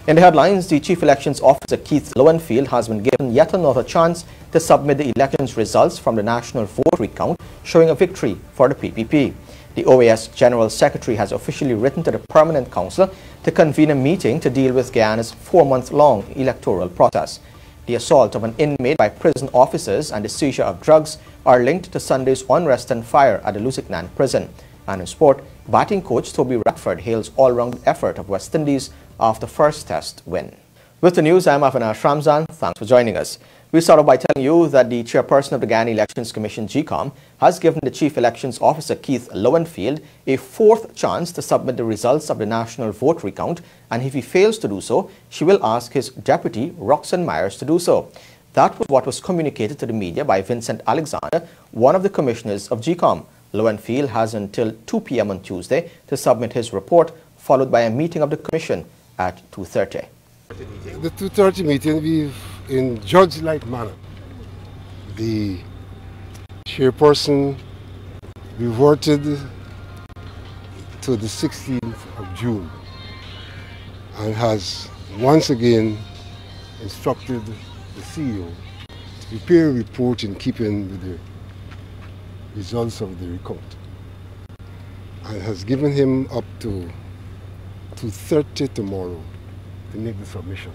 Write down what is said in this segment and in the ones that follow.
In the headlines, the Chief Elections Officer Keith Lowenfield has been given yet another chance to submit the elections results from the national vote recount, showing a victory for the PPP. The OAS General Secretary has officially written to the Permanent Council to convene a meeting to deal with Guyana's 4-month-long electoral process. The assault of an inmate by prison officers and the seizure of drugs are linked to Sunday's unrest and fire at the Lusignan prison. And in sport, batting coach Toby Radford hails all-round effort of West Indies after first test win. With the news, I'm Avenash Ramzan. Thanks for joining us. We start off by telling you that the chairperson of the Guyana Elections Commission, GECOM, has given the Chief Elections Officer Keith Lowenfield a 4th chance to submit the results of the national vote recount, and if he fails to do so, she will ask his deputy, Roxane Myers, to do so. That was what was communicated to the media by Vincent Alexander, one of the commissioners of GECOM. Lowenfield has until 2 p.m. on Tuesday to submit his report, followed by a meeting of the commission at 2:30. The 2:30 meeting, we've, in judge-like manner, the chairperson reverted to the 16th of June and has once again instructed the CEO to prepare a report in keeping with the results of the recount, and has given him up to 2:30 tomorrow to make the submission.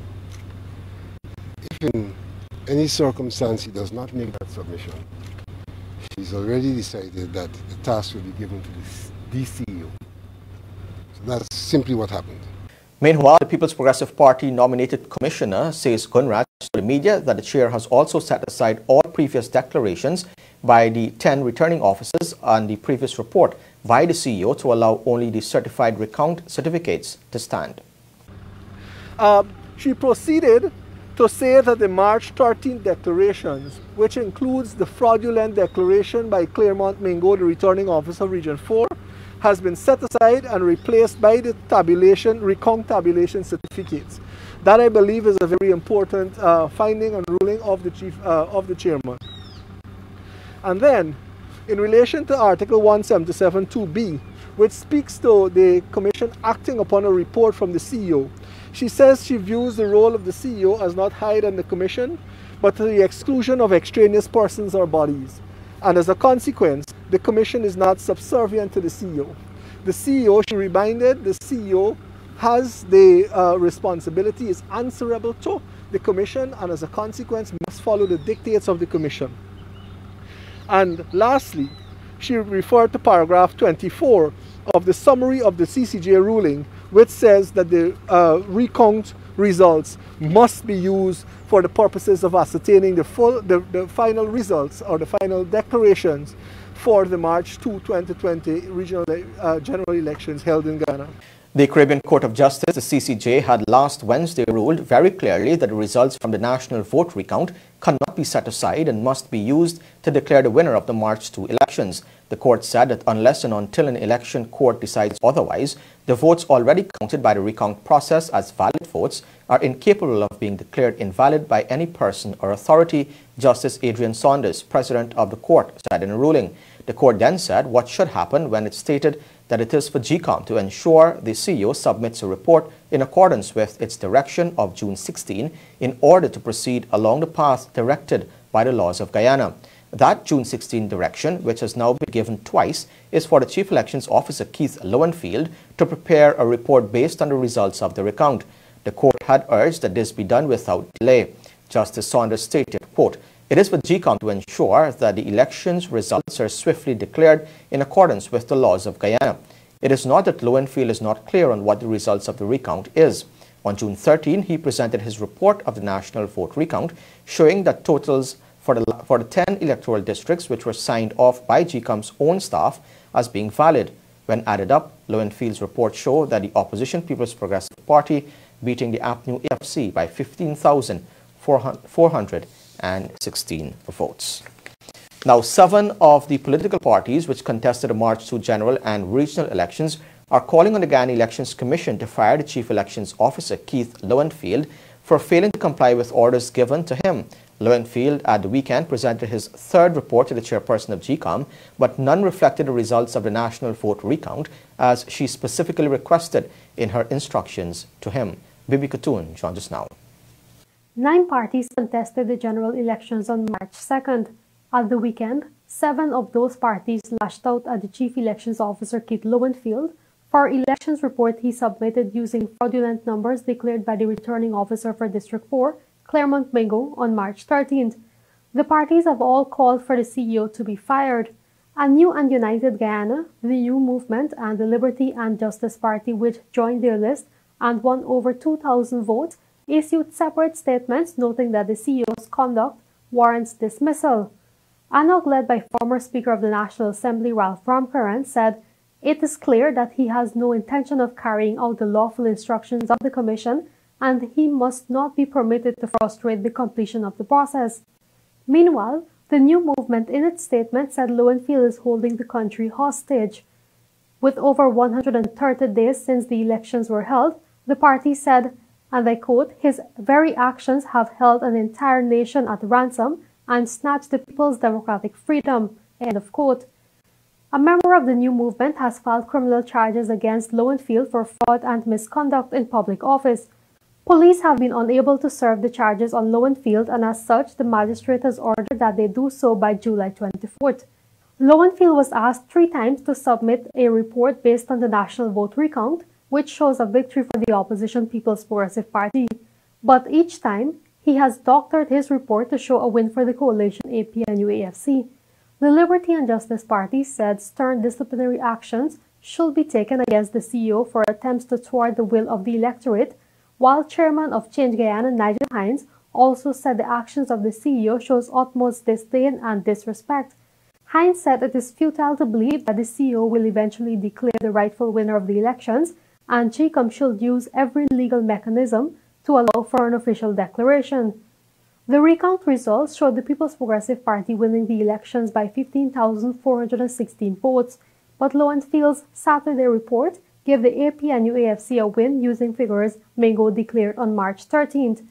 If in any circumstance he does not make that submission, he's already decided that the task will be given to the CEO. So that's simply what happened. Meanwhile, the People's Progressive Party nominated commissioner says Gunraj to the media that the chair has also set aside all previous declarations by the 10 returning officers on the previous report by the CEO to allow only the certified recount certificates to stand. She proceeded to say that the March 13 declarations, which includes the fraudulent declaration by Claremont Mingo, the returning officer of Region 4, has been set aside and replaced by the recount tabulation certificates. That, I believe, is a very important finding and ruling of the chairman. And then, in relation to Article 177(2)(b), which speaks to the Commission acting upon a report from the CEO, she says she views the role of the CEO as not higher than the Commission, but to the exclusion of extraneous persons or bodies. And as a consequence, the Commission is not subservient to the CEO. The CEO, she reminded, the CEO has the responsibility, is answerable to the Commission, and as a consequence must follow the dictates of the Commission. And lastly, she referred to paragraph 24 of the summary of the CCJ ruling, which says that the recount results must be used for the purposes of ascertaining the final results or the final declarations for the March 2, 2020 regional general elections held in Ghana. The Caribbean Court of Justice, the CCJ, had last Wednesday ruled very clearly that the results from the national vote recount cannot be set aside and must be used to declare the winner of the March 2 elections. The court said that unless and until an election court decides otherwise, the votes already counted by the recount process as valid votes are incapable of being declared invalid by any person or authority, Justice Adrian Saunders, president of the court, said in a ruling. The court then said what should happen when it stated that it is for GECOM to ensure the CEO submits a report in accordance with its direction of June 16 in order to proceed along the path directed by the laws of Guyana. That June 16 direction, which has now been given twice, is for the Chief Elections Officer Keith Lowenfield to prepare a report based on the results of the recount. The court had urged that this be done without delay. Justice Saunders stated, quote, "It is for GECOM to ensure that the elections results are swiftly declared in accordance with the laws of Guyana. It is not that Lowenfield is not clear on what the results of the recount is." On June 13, he presented his report of the national vote recount, showing that totals for the 10 electoral districts which were signed off by GECOM's own staff as being valid. When added up, Lowenfield's report showed that the opposition People's Progressive Party beating the APNU AFC by 15,416 votes. Now, 7 of the political parties which contested the March 2 general and regional elections are calling on the Guyana Elections Commission to fire the Chief Elections Officer Keith Lowenfield for failing to comply with orders given to him Lowenfield at the weekend presented his third report to the chairperson of GECOM, but none reflected the results of the national vote recount, as she specifically requested in her instructions to him. Bibi Katoon joins us now. 9 parties contested the general elections on March 2nd. At the weekend, 7 of those parties lashed out at the Chief Elections Officer Kit Lowenfield for elections report he submitted using fraudulent numbers declared by the returning officer for District 4, Claremont Mingo, on March 13th. The parties have all called for the CEO to be fired. A New and United Guyana, the New Movement, and the Liberty and Justice Party, which joined their list and won over 2,000 votes, issued separate statements noting that the CEO's conduct warrants dismissal. ANOG, led by former Speaker of the National Assembly Ralph Ramkaran, said, "It is clear that he has no intention of carrying out the lawful instructions of the Commission, and he must not be permitted to frustrate the completion of the process." Meanwhile, the New Movement in its statement said Lowenfield is holding the country hostage. With over 130 days since the elections were held, the party said, and I quote, "His very actions have held an entire nation at ransom and snatched the people's democratic freedom," end of quote. A member of the New Movement has filed criminal charges against Lowenfield for fraud and misconduct in public office. Police have been unable to serve the charges on Lowenfield, and as such, the magistrate has ordered that they do so by July 24th. Lowenfield was asked 3 times to submit a report based on the national vote recount, which shows a victory for the opposition People's Progressive Party. But each time, he has doctored his report to show a win for the coalition APNU-AFC. The Liberty and Justice Party said stern disciplinary actions should be taken against the CEO for attempts to thwart the will of the electorate, while Chairman of Change Guyana, Nigel Hines, also said the actions of the CEO shows utmost disdain and disrespect. Hines said it is futile to believe that the CEO will eventually declare the rightful winner of the elections, and GECOM should use every legal mechanism to allow for an official declaration. The recount results showed the People's Progressive Party winning the elections by 15,416 votes, but Lowenfield's Saturday report gave the APNU-AFC a win using figures Mingo declared on March 13th.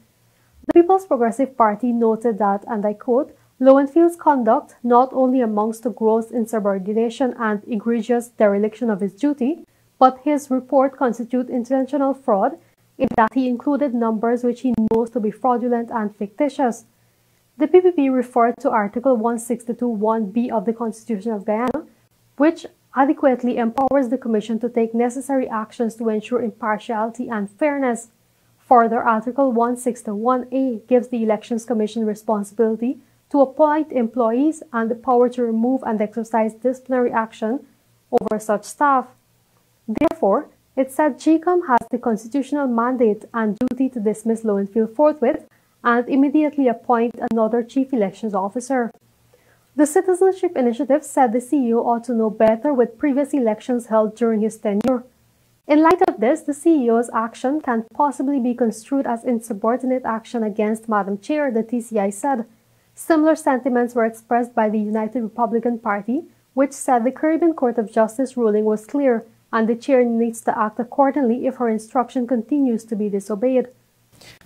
The People's Progressive Party noted that, and I quote, "Lowenfield's conduct not only amounts to gross insubordination and egregious dereliction of his duty, but his report constitutes intentional fraud in that he included numbers which he knows to be fraudulent and fictitious." The PPP referred to Article 162(1)(b) of the Constitution of Guyana, which adequately empowers the Commission to take necessary actions to ensure impartiality and fairness. Further, Article 161(a) gives the Elections Commission responsibility to appoint employees and the power to remove and exercise disciplinary action over such staff. Therefore, it said GECOM has the constitutional mandate and duty to dismiss Lowenfield forthwith and immediately appoint another Chief Elections Officer. The Citizenship Initiative said the CEO ought to know better with previous elections held during his tenure. In light of this, the CEO's action can possibly be construed as insubordinate action against Madam Chair, the TCI said. Similar sentiments were expressed by the United Republican Party, which said the Caribbean Court of Justice ruling was clear and the chair needs to act accordingly if her instruction continues to be disobeyed.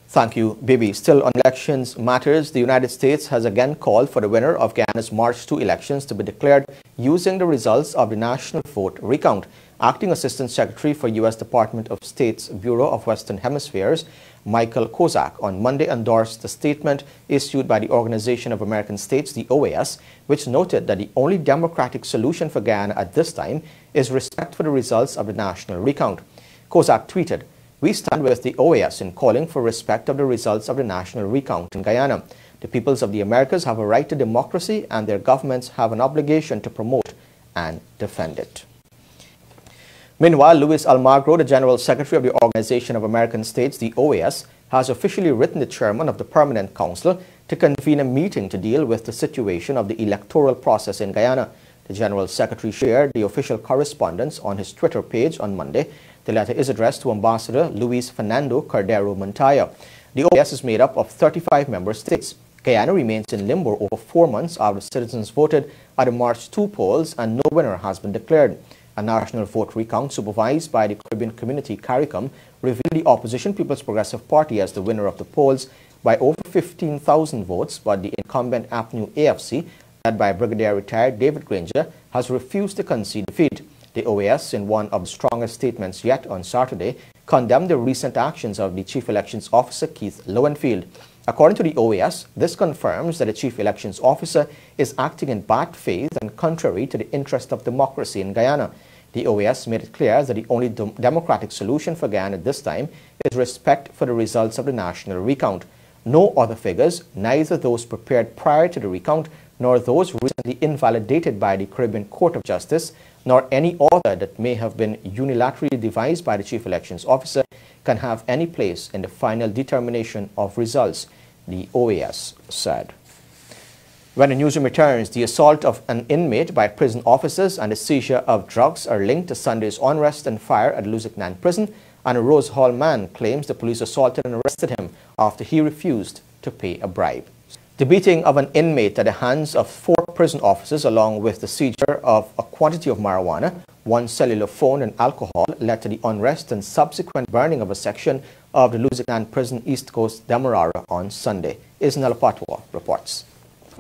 Thank you, Bibi. Still on elections matters, the United States has again called for the winner of Guyana's March 2 elections to be declared using the results of the national vote recount. Acting Assistant Secretary for U.S. Department of State's Bureau of Western Hemispheres, Michael Kozak, on Monday endorsed the statement issued by the Organization of American States, the OAS, which noted that the only democratic solution for Guyana at this time is respect for the results of the national recount. Kozak tweeted, "We stand with the OAS in calling for respect of the results of the national recount in Guyana. The peoples of the Americas have a right to democracy and their governments have an obligation to promote and defend it." Meanwhile, Luis Almagro, the General Secretary of the Organization of American States, the OAS, has officially written the chairman of the Permanent Council to convene a meeting to deal with the situation of the electoral process in Guyana. The General Secretary shared the official correspondence on his Twitter page on Monday. The letter is addressed to Ambassador Luis Fernando Cordero Montoya. The OAS is made up of 35 member states. Guyana remains in limbo over 4 months after citizens voted at the March 2 polls and no winner has been declared. A national vote recount supervised by the Caribbean Community CARICOM revealed the opposition People's Progressive Party as the winner of the polls by over 15,000 votes, but the incumbent APNU AFC, led by Brigadier Retired David Granger, has refused to concede defeat. The OAS, in one of the strongest statements yet on Saturday, condemned the recent actions of the Chief Elections Officer Keith Lowenfield. According to the OAS, this confirms that the Chief Elections Officer is acting in bad faith and contrary to the interest of democracy in Guyana. The OAS made it clear that the only democratic solution for Guyana at this time is respect for the results of the national recount. No other figures, neither those prepared prior to the recount nor those recently invalidated by the Caribbean Court of Justice, nor any other that may have been unilaterally devised by the Chief Elections Officer, can have any place in the final determination of results, the OAS said. When the newsroom returns, the assault of an inmate by prison officers and the seizure of drugs are linked to Sunday's unrest and fire at Lusignan Prison, and a Rose Hall man claims the police assaulted and arrested him after he refused to pay a bribe. The beating of an inmate at the hands of 4 prison officers, along with the seizure of a quantity of marijuana, 1 cellular phone and alcohol, led to the unrest and subsequent burning of a section of the Lusignan Prison East Coast Demerara on Sunday. Isnel Patwa reports.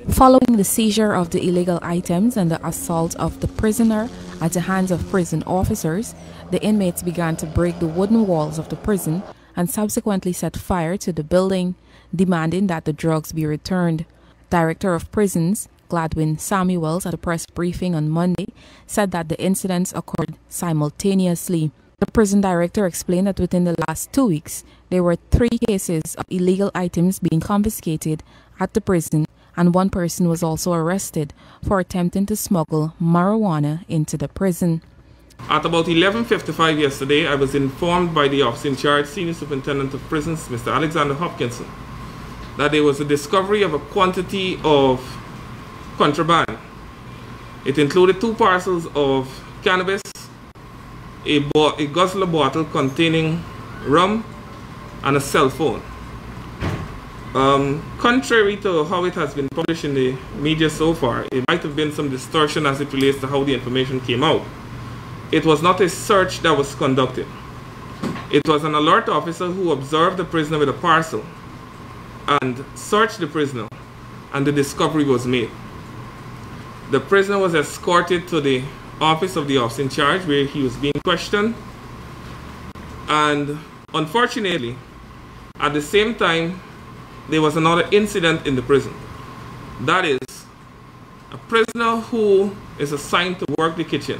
Following the seizure of the illegal items and the assault of the prisoner at the hands of prison officers, the inmates began to break the wooden walls of the prison and subsequently set fire to the building, demanding that the drugs be returned. Director of Prisons, Gladwin Samuels, at a press briefing on Monday, said that the incidents occurred simultaneously. The prison director explained that within the last 2 weeks, there were 3 cases of illegal items being confiscated at the prison, and 1 person was also arrested for attempting to smuggle marijuana into the prison. At about 11:55 yesterday, I was informed by the officer in charge, Senior Superintendent of Prisons, Mr. Alexander Hopkinson, that there was a discovery of a quantity of contraband. It included 2 parcels of cannabis, a guzzler bottle containing rum, and a cell phone. Contrary to how it has been published in the media so far, it might have been some distortion as it relates to how the information came out. It was not a search that was conducted. It was an alert officer who observed the prisoner with a parcel and searched the prisoner, and the discovery was made. The prisoner was escorted to the office of the officer in charge, where he was being questioned, and unfortunately, at the same time, there was another incident in the prison. That is, a prisoner who is assigned to work the kitchen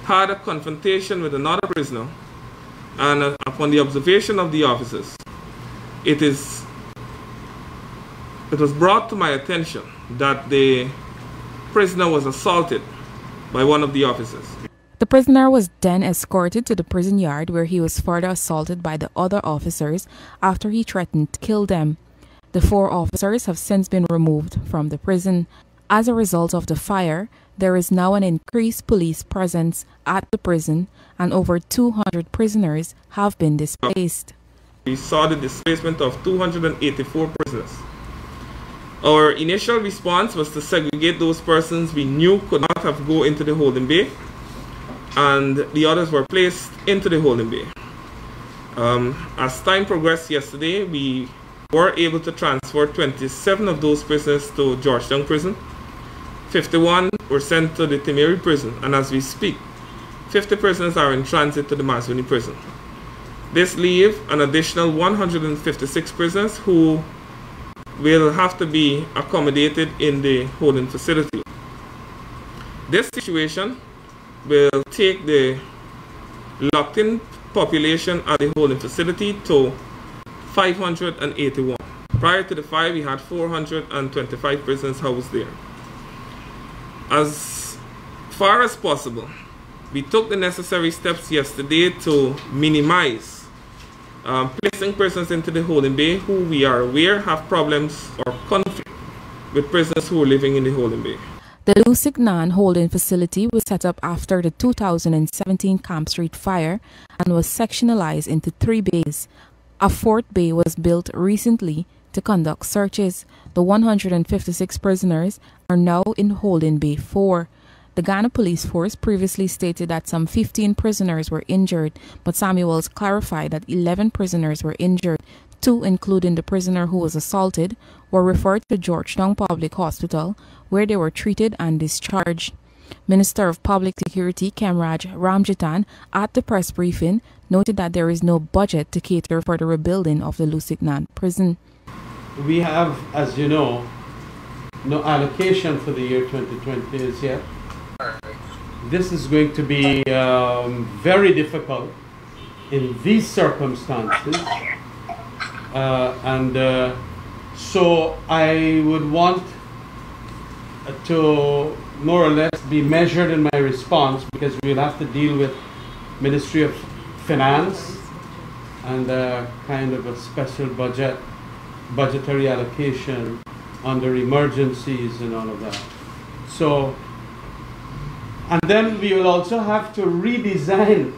had a confrontation with another prisoner, and upon the observation of the officers, it was brought to my attention that the prisoner was assaulted by one of the officers. The prisoner was then escorted to the prison yard, where he was further assaulted by the other officers after he threatened to kill them. The 4 officers have since been removed from the prison. As a result of the fire, there is now an increased police presence at the prison, and over 200 prisoners have been displaced. We saw the displacement of 284 prisoners. Our initial response was to segregate those persons we knew could not have go into the holding bay, and the others were placed into the holding bay. As time progressed yesterday, we were able to transfer 27 of those prisoners to Georgetown Prison. 51 were sent to the Timeri Prison, and as we speak, 50 prisoners are in transit to the Masvini Prison. This leaves an additional 156 prisoners who will have to be accommodated in the holding facility. This situation will take the locked-in population at the holding facility to 581. Prior to the fire, we had 425 prisoners housed there. As far as possible, we took the necessary steps yesterday to minimize placing prisoners into the holding bay who we are aware have problems or conflict with prisoners who are living in the holding bay. The Lusignan holding facility was set up after the 2017 Camp Street fire and was sectionalized into 3 bays. A 4th bay was built recently to conduct searches. The 156 prisoners are now in holding bay 4. The Ghana Police Force previously stated that some 15 prisoners were injured, but Samuels clarified that 11 prisoners were injured. 2, including the prisoner who was assaulted, were referred to Georgetown Public Hospital, where they were treated and discharged. Minister of Public Security Avenash Ramzan, at the press briefing, noted that there is no budget to cater for the rebuilding of the Lusignan prison. We have, as you know, no allocation for the year 2020 as yet. This is going to be very difficult in these circumstances. So I would want to more or less be measured in my response, because we'll have to deal with Ministry of Finance and kind of a special budgetary allocation under emergencies and all of that. So, and then we will also have to redesign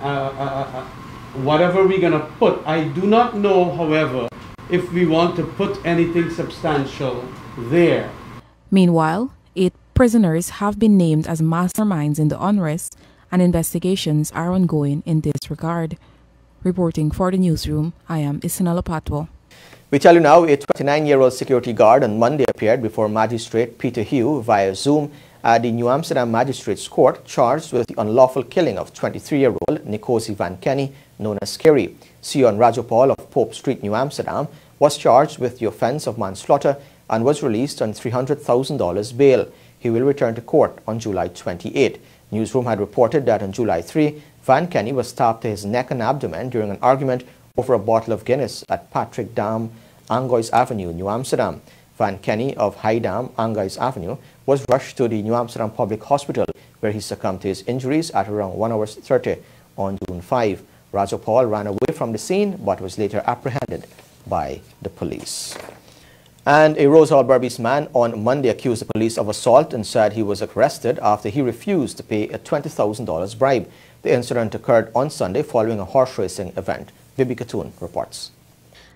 whatever we're going to put. I do not know, however, if we want to put anything substantial there. Meanwhile, 8 prisoners have been named as masterminds in the unrest, and investigations are ongoing in this regard. Reporting for the newsroom, I am Isinala Patwo. We tell you now, a 29-year-old security guard on Monday appeared before Magistrate Peter Hugh via Zoom at the New Amsterdam Magistrates Court, charged with the unlawful killing of 23-year-old Nkosi Van Kenny, known as Kerry. Sion Rajopal of Pope Street, New Amsterdam, was charged with the offence of manslaughter and was released on $300,000 bail. He will return to court on July 28. Newsroom had reported that on July 3, Van Kenny was stabbed to his neck and abdomen during an argument over a bottle of Guinness at Patrick Dam, Angois Avenue, New Amsterdam. Van Kenny of High Dam, Angois Avenue, was rushed to the New Amsterdam Public Hospital, where he succumbed to his injuries at around 1:30 on June 5. Rajopal ran away from the scene but was later apprehended by the police. And a Rose Hall Berbice man on Monday accused the police of assault and said he was arrested after he refused to pay a $20,000 bribe. The incident occurred on Sunday following a horse racing event. Bibi Katoon reports.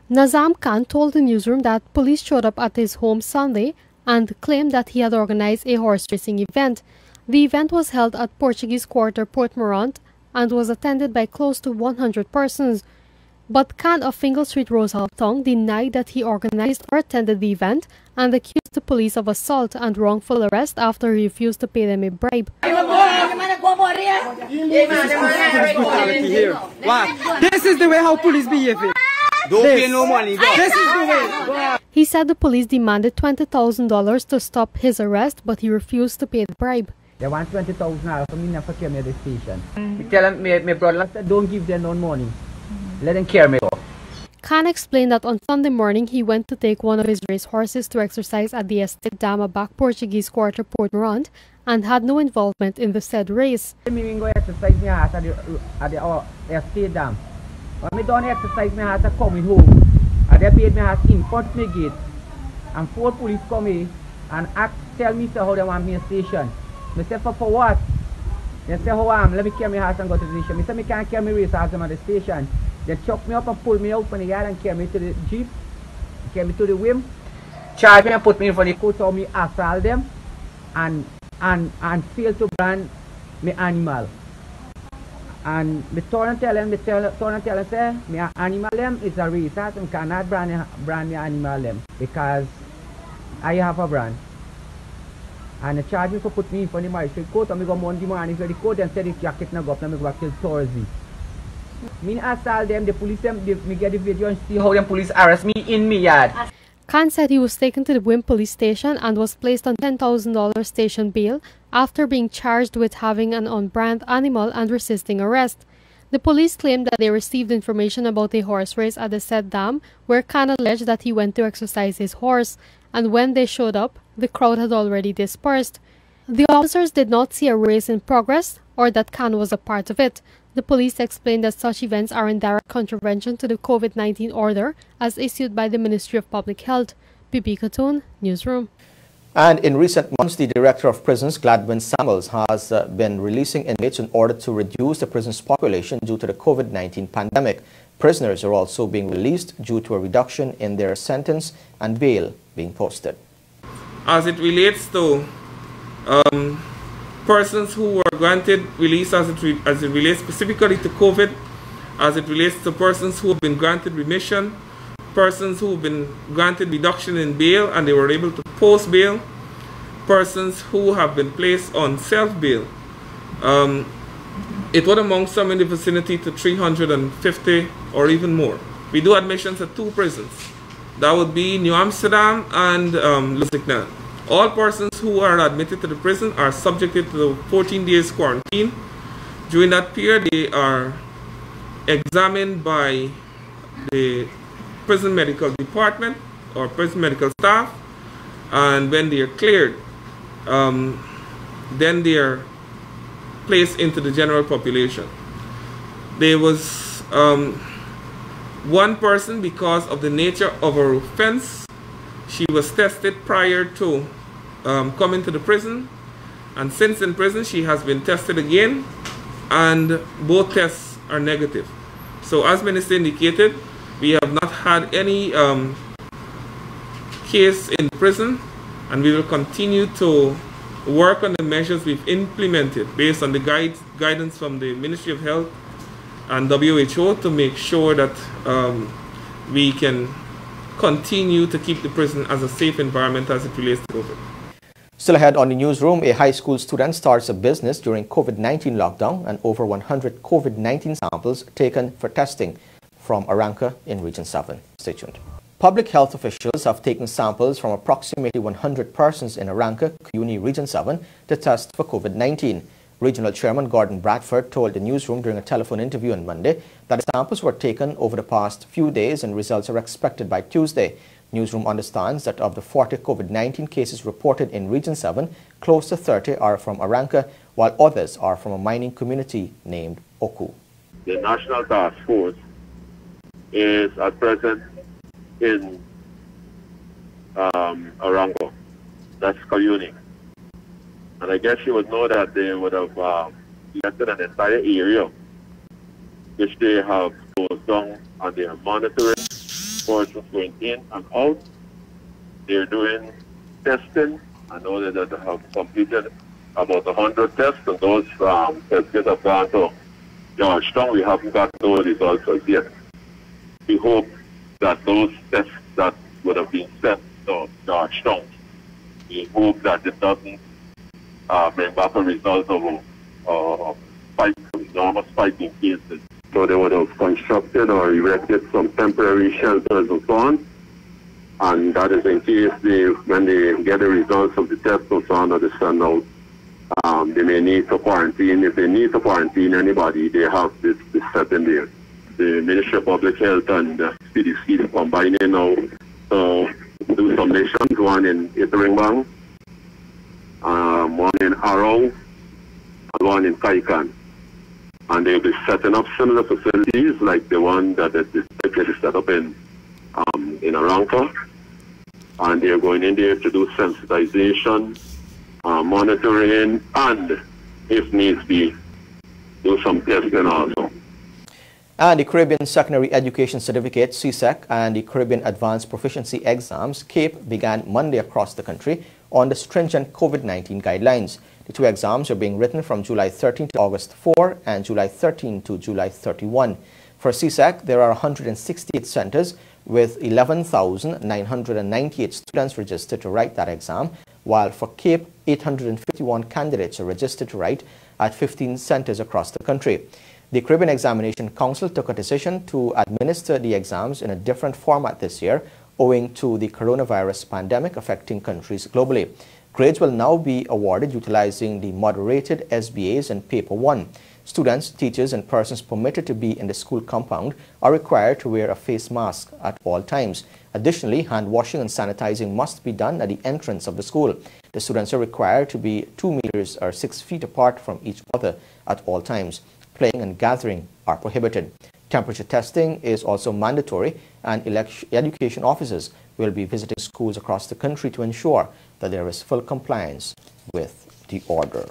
Nazam Khan told the newsroom that police showed up at his home Sunday and claimed that he had organized a horse racing event. The event was held at Portuguese Quarter, Port Morant, and was attended by close to 100 persons. But Khan of Fingal Street, Rose Hall Tong, denied that he organized or attended the event and accused the police of assault and wrongful arrest after he refused to pay them a bribe. This is the way how police behave. Don't pay no money. This is the way. He said the police demanded $20,000 to stop his arrest, but he refused to pay the bribe. They want $20,000 for me never carry me to the station. Me tell them, my brother said, don't give them no money. Let them carry me off. Khan explained that on Sunday morning he went to take one of his race horses to exercise at the Estate Dama back Portuguese Quarter, Port Morant, and had no involvement in the said race. I go exercise my horse at the Estate Dam. When I done exercise my horse, I coming home. And they paid my horse in front of my gate. And 4 police come in and tell me how they want me a station. I said, for what? They say, how am? Let me carry my horse and go to the station. I said, I can't carry my race horse at the station. They chuck me up and pull me out from the yard and carry me to the jeep, carry me to the whim, charge me and put me in front of the court, so me assault them and fail to brand me animal. And me turn and tell them, say, me animal them is a race horse and cannot brand me animal them because I have a brand. And they charge me to put me in front of the magistrate court and me go Monday morning to the court and say the jacket na go up and me go back till Thursday. Me assault them, the police me get the video and see how them police arrest me in me yard. Khan said he was taken to the Whim police station and was placed on $10,000 station bail after being charged with having an on-brand animal and resisting arrest. The police claimed that they received information about a horse race at the said dam where Khan alleged that he went to exercise his horse, and when they showed up, the crowd had already dispersed. The officers did not see a race in progress or that Khan was a part of it. The police explained that such events are in direct contravention to the COVID-19 order as issued by the Ministry of Public Health. Bibi Katoon, Newsroom. And in recent months, the Director of Prisons, Gladwin Samuels, has been releasing inmates in order to reduce the prison's population due to the COVID-19 pandemic. Prisoners are also being released due to a reduction in their sentence and bail being posted. As it relates to persons who were granted release as it relates specifically to COVID, as it relates to persons who have been granted remission, persons who have been granted reduction in bail and they were able to post bail, persons who have been placed on self-bail. It would amount some in the vicinity to 350 or even more. We do admissions at 2 prisons. That would be New Amsterdam and Lusignan. All persons who are admitted to the prison are subjected to the 14 days quarantine. During that period, they are examined by the prison medical department or prison medical staff, and when they are cleared, then they are placed into the general population. There was one person, because of the nature of her offense, she was tested prior to coming to the prison, and since in prison she has been tested again, and both tests are negative. So as Minister indicated, we have not had any case in prison, and we will continue to work on the measures we've implemented based on the guidance from the Ministry of Health and WHO to make sure that we can continue to keep the prison as a safe environment as it relates to COVID. Still ahead on the newsroom, a high school student starts a business during COVID-19 lockdown and over 100 COVID-19 samples taken for testing from Aranca in Region 7. Stay tuned. Public health officials have taken samples from approximately 100 persons in Aranca, Cuyuni, Region 7 to test for COVID-19. Regional Chairman Gordon Bradford told the newsroom during a telephone interview on Monday that the samples were taken over the past few days and results are expected by Tuesday. Newsroom understands that of the 40 COVID-19 cases reported in Region 7, close to 30 are from Aranca, while others are from a mining community named Oku. The National Task Force is at present in Aranca, that's Cuyuni. And I guess you would know that they would have selected an entire area which they have closed down, and they are monitoring persons going in and out. They're doing testing. I know that they have completed about 100 tests, and those tests have gone to Georgetown. We haven't got those results as yet. We hope that those tests that would have been sent to Georgetown, we hope that it doesn't bring back a result of enormous spike in cases. So they would have constructed or erected some temporary shelters and so on. And that is in case when they get the results of the test and so on, or they send out, they may need to quarantine. If they need to quarantine anybody, they have this set in there. The Ministry of Public Health and the CDC are combining now to do some missions, one in Iterengbang, one in Arrow, and one in Kaikan. And they'll be setting up similar facilities like the one that is set up in Aranca. And they're going in there to do sensitization, monitoring, and if needs be, do some testing also. And the Caribbean Secondary Education Certificate, CSEC, and the Caribbean Advanced Proficiency Exams, CAPE, began Monday across the country on the stringent COVID-19 guidelines. The 2 exams are being written from July 13 to August 4 and July 13 to July 31. For CSEC, there are 168 centers with 11,998 students registered to write that exam, while for CAPE, 851 candidates are registered to write at 15 centers across the country. The Caribbean Examination Council took a decision to administer the exams in a different format this year, owing to the coronavirus pandemic affecting countries globally. Grades will now be awarded utilizing the moderated SBAs and Paper 1. Students, teachers, and persons permitted to be in the school compound are required to wear a face mask at all times. Additionally, hand washing and sanitizing must be done at the entrance of the school. The students are required to be 2 meters or 6 feet apart from each other at all times. Playing and gathering are prohibited. Temperature testing is also mandatory, and education officers will be visiting schools across the country to ensure that there is full compliance with the order.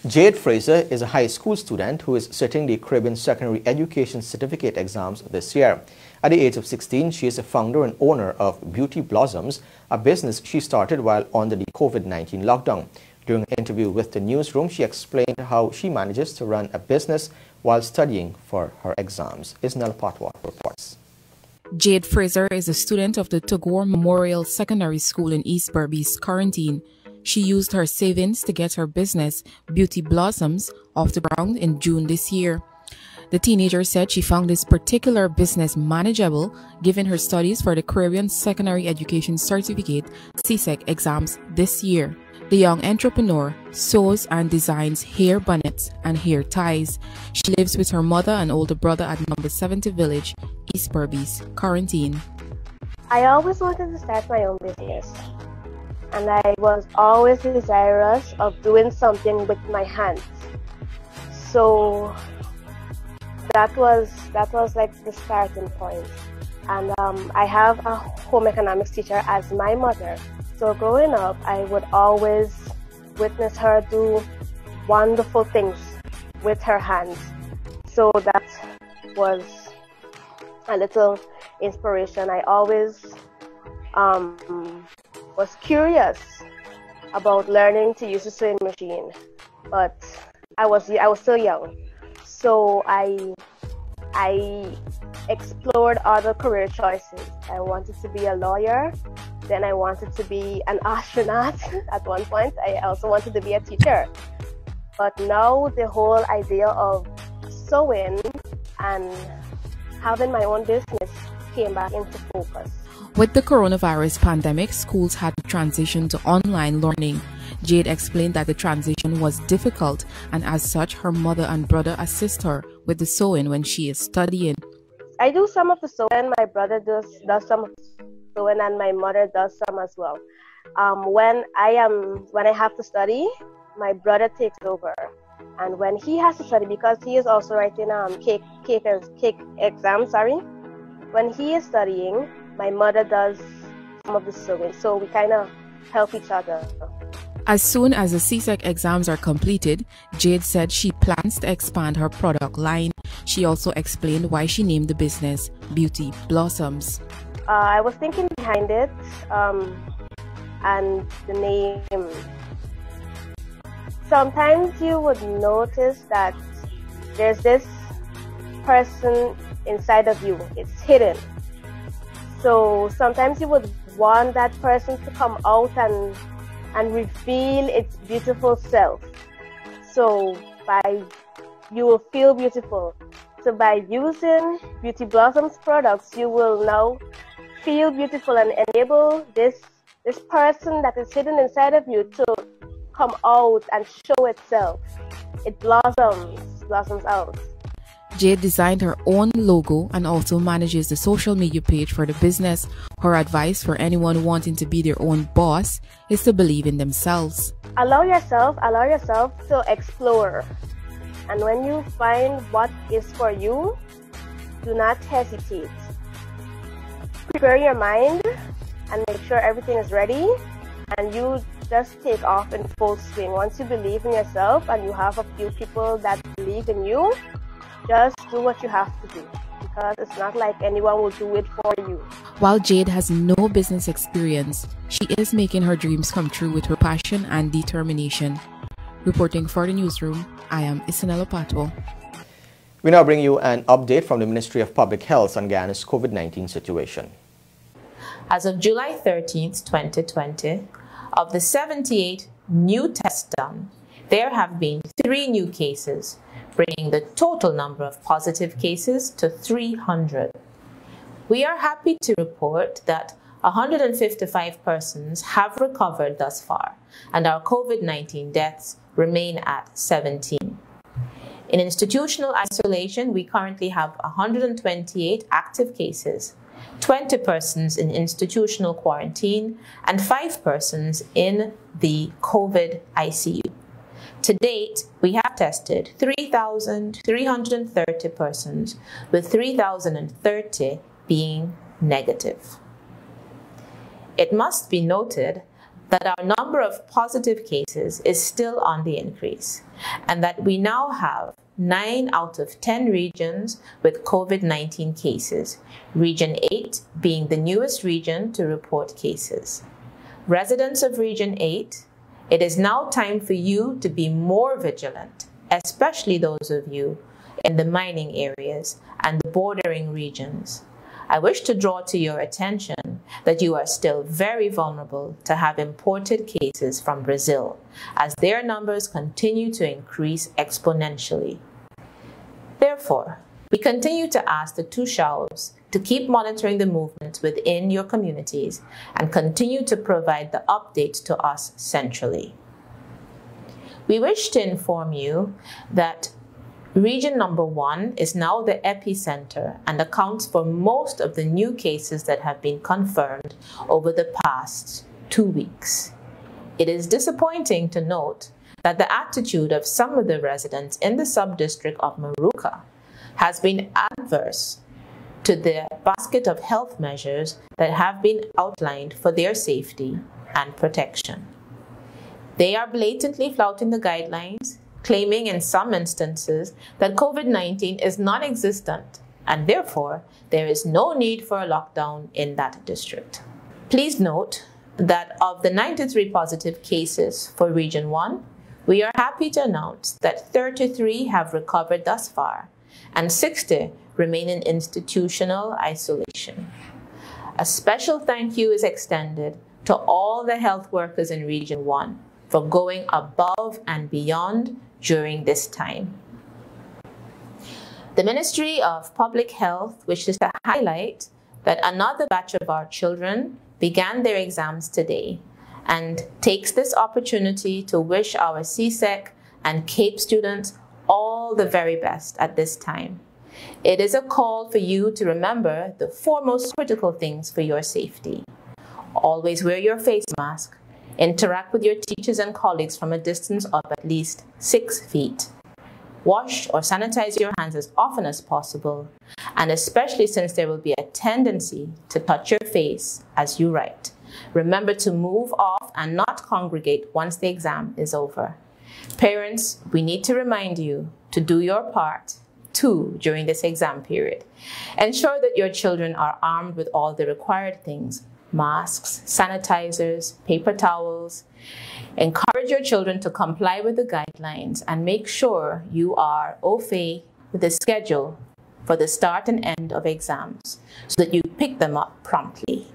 Jade Fraser is a high school student who is sitting the Caribbean Secondary Education Certificate exams this year. At the age of 16, she is a founder and owner of Beauty Blossoms, a business she started while under the COVID-19 lockdown. During an interview with the Newsroom, she explained how she manages to run a business while studying for her exams. Isnel Patwa reports. Jade Fraser is a student of the Tugor Memorial Secondary School in East Berbice Quarantine. She used her savings to get her business, Beauty Blossoms, off the ground in June this year. The teenager said she found this particular business manageable given her studies for the Caribbean Secondary Education Certificate (CSEC) exams this year. The young entrepreneur sews and designs hair bonnets and hair ties. She lives with her mother and older brother at number 70 Village, East Berbice, Quarantine. I always wanted to start my own business, and I was always desirous of doing something with my hands. So that was like the starting point. And I have a home economics teacher as my mother. So growing up, I would always witness her do wonderful things with her hands. So that was a little inspiration. I always was curious about learning to use a sewing machine, but I was still young. So I explored other career choices. I wanted to be a lawyer. Then I wanted to be an astronaut at one point. I also wanted to be a teacher. But now the whole idea of sewing and having my own business came back into focus. With the coronavirus pandemic, schools had to transition to online learning. Jade explained that the transition was difficult, and as such, her mother and brother assist her with the sewing when she is studying. I do some of the sewing, my brother does some of the sewing, and my mother does some as well. When I have to study, my brother takes over. And when he has to study, because he is also writing cake exams, when he is studying, my mother does some of the sewing. So we kind of help each other. As soon as the CSEC exams are completed, Jade said she plans to expand her product line. She also explained why she named the business Beauty Blossoms. I was thinking behind it, and the name. Sometimes you would notice that there's this person inside of you. It's hidden. So sometimes you would want that person to come out and reveal its beautiful self. So you will feel beautiful. So by using Beauty Blossoms products, you will now feel beautiful and enable this person that is hidden inside of you to come out and show itself. It blossoms out. Jade designed her own logo and also manages the social media page for the business. Her advice for anyone wanting to be their own boss is to believe in themselves. Allow yourself to explore. And when you find what is for you, do not hesitate. Prepare your mind and make sure everything is ready, and you just take off in full swing. Once you believe in yourself and you have a few people that believe in you, just do what you have to do, because it's not like anyone will do it for you. While Jade has no business experience, she is making her dreams come true with her passion and determination. Reporting for the Newsroom, I am Isanella Patwo. We now bring you an update from the Ministry of Public Health on Guyana's COVID-19 situation. As of July 13th, 2020, of the 78 new tests done, there have been 3 new cases, bringing the total number of positive cases to 300. We are happy to report that 155 persons have recovered thus far, and our COVID-19 deaths remain at 17. In institutional isolation, we currently have 128 active cases, 20 persons in institutional quarantine, and 5 persons in the COVID ICU. To date, we have tested 3,330 persons, with 3,030 being negative. It must be noted that our number of positive cases is still on the increase, and that we now have 9 out of 10 regions with COVID-19 cases, Region 8 being the newest region to report cases. Residents of Region 8 It is now time for you to be more vigilant, especially those of you in the mining areas and the bordering regions. I wish to draw to your attention that you are still very vulnerable to have imported cases from Brazil, as their numbers continue to increase exponentially. Therefore, we continue to ask the Tushaus to keep monitoring the movement within your communities and continue to provide the update to us centrally. We wish to inform you that Region number 1 is now the epicenter and accounts for most of the new cases that have been confirmed over the past 2 weeks. It is disappointing to note that the attitude of some of the residents in the sub-district of Maruka has been adverse to the basket of health measures that have been outlined for their safety and protection. They are blatantly flouting the guidelines, claiming in some instances that COVID-19 is non-existent and therefore there is no need for a lockdown in that district. Please note that of the 93 positive cases for Region 1, we are happy to announce that 33 have recovered thus far and 60 remain in institutional isolation. A special thank you is extended to all the health workers in Region 1 for going above and beyond during this time. The Ministry of Public Health wishes to highlight that another batch of our children began their exams today and takes this opportunity to wish our CSEC and CAPE students all the very best at this time. It is a call for you to remember the foremost critical things for your safety. Always wear your face mask. Interact with your teachers and colleagues from a distance of at least 6 feet. Wash or sanitize your hands as often as possible, and especially since there will be a tendency to touch your face as you write. Remember to move off and not congregate once the exam is over. Parents, we need to remind you to do your part too during this exam period. Ensure that your children are armed with all the required things: masks, sanitizers, paper towels. Encourage your children to comply with the guidelines and make sure you are au fait with the schedule for the start and end of exams so that you pick them up promptly.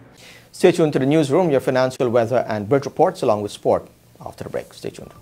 Stay tuned to the newsroom, your financial, weather and bird reports along with sport after the break. Stay tuned.